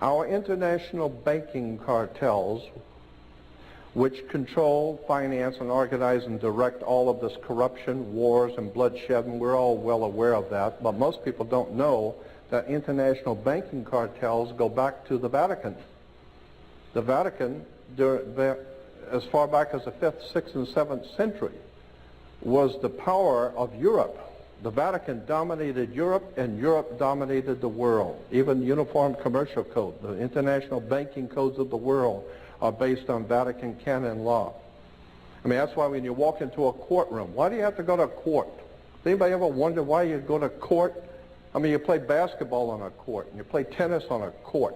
Our international banking cartels, which control, finance, and organize and direct all of this corruption, wars, and bloodshed, and we're all well aware of that, but most people don't know that international banking cartels go back to the Vatican. The Vatican, as far back as the 5th, 6th, and 7th century, was the power of Europe. The Vatican dominated Europe, and Europe dominated the world. Even Uniform Commercial Code, the international banking codes of the world, are based on Vatican canon law. I mean, that's why when you walk into a courtroom, why do you have to go to court? Does anybody ever wonder why you go to court? I mean, you play basketball on a court, and you play tennis on a court.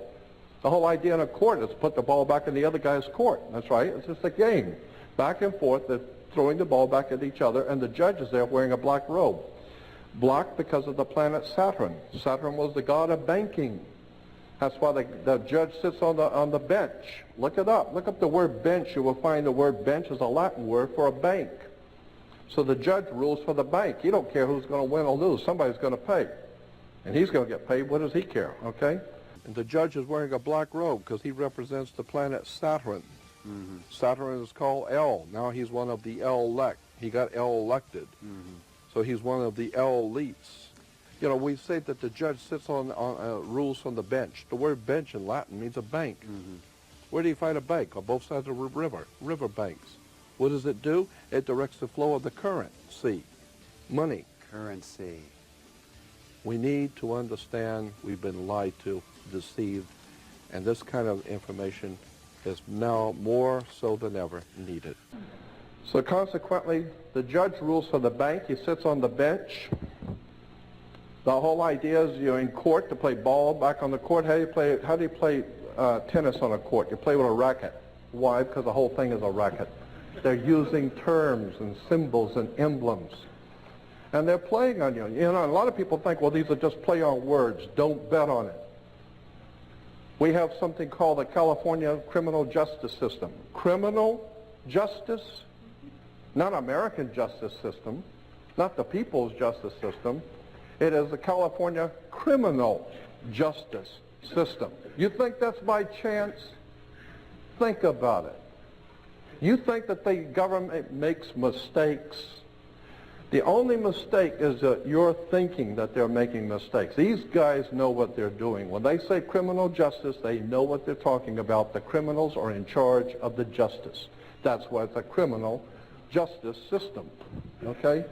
The whole idea in a court is to put the ball back in the other guy's court. That's right. It's just a game. Back and forth, they're throwing the ball back at each other, and the judge is there wearing a black robe. Black because of the planet Saturn. Saturn was the god of banking. That's why the judge sits on the bench. Look it up. Look up the word bench. You will find the word bench is a Latin word for a bank. So the judge rules for the bank. He don't care who's going to win or lose. Somebody's going to pay. And he's going to get paid. What does he care? Okay? And the judge is wearing a black robe because he represents the planet Saturn. Mm-hmm. Saturn is called El. Now he's one of the elect. He got elected. Mm-hmm. So he's one of the elites. You know, we say that the judge sits on rules from the bench. The word bench in Latin means a bank. Mm-hmm. Where do you find a bank? On both sides of a river banks. What does it do? It directs the flow of the currency, money. Currency. We need to understand we've been lied to, deceived, and this kind of information is now more so than ever needed. So consequently, the judge rules for the bank. He sits on the bench. The whole idea is you're in court to play ball back on the court. How do you play tennis on a court? You play with a racket. Why? Because the whole thing is a racket. They're using terms and symbols and emblems. And they're playing on you. You know, a lot of people think, well, these are just play on words. Don't bet on it. We have something called the California criminal justice system. Criminal justice? Not American justice system, not the people's justice system. It is the California criminal justice system. You think that's by chance? Think about it. You think that the government makes mistakes? The only mistake is that you're thinking that they're making mistakes. These guys know what they're doing. When they say criminal justice, they know what they're talking about. The criminals are in charge of the justice. That's why it's a criminal justice system, okay?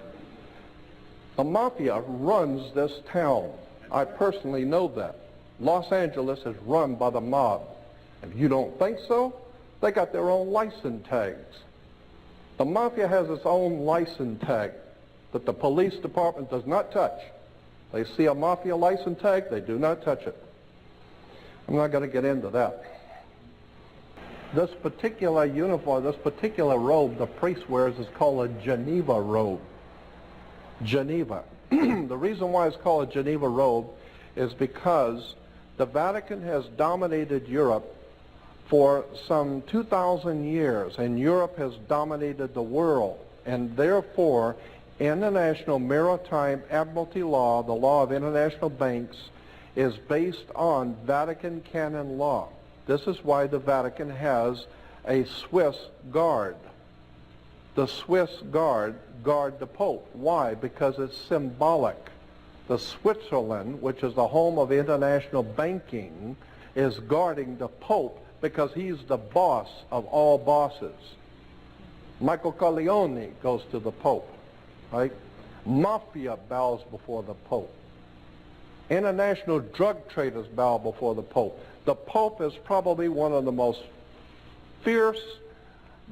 The mafia runs this town. I personally know that. Los Angeles is run by the mob. If you don't think so, they got their own license tags. The mafia has its own license tag that the police department does not touch. They see a mafia license tag, they do not touch it. I'm not going to get into that. This particular uniform, this particular robe the priest wears is called a Geneva robe. Geneva. The reason why it's called a Geneva robe is because the Vatican has dominated Europe for some 2,000 years, and Europe has dominated the world, and therefore international maritime admiralty law, the law of international banks, is based on Vatican canon law. This is why the Vatican has a Swiss guard. The Swiss guard the Pope. Why? Because it's symbolic. The Switzerland, which is the home of international banking, is guarding the Pope because he's the boss of all bosses. Michael Corleone goes to the Pope, right? Mafia bows before the Pope. International drug traders bow before the Pope. The Pope is probably one of the most fierce,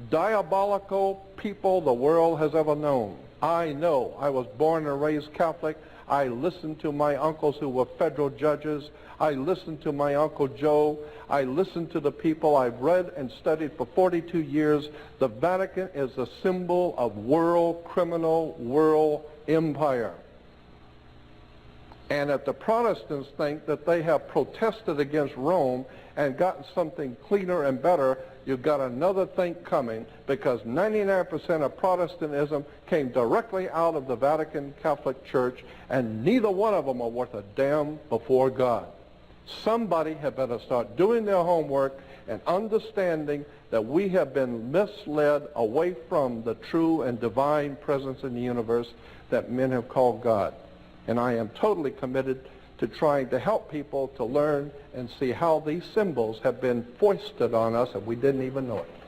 diabolical people the world has ever known. I know. I was born and raised Catholic. I listened to my uncles who were federal judges. I listened to my Uncle Joe. I listened to the people I've read and studied for 42 years. The Vatican is a symbol of world criminal, world empire. And if the Protestants think that they have protested against Rome and gotten something cleaner and better, you've got another thing coming, because 99% of Protestantism came directly out of the Vatican Catholic Church, and neither one of them are worth a damn before God. Somebody had better start doing their homework and understanding that we have been misled away from the true and divine presence in the universe that men have called God. And I am totally committed to trying to help people to learn and see how these symbols have been foisted on us and we didn't even know it.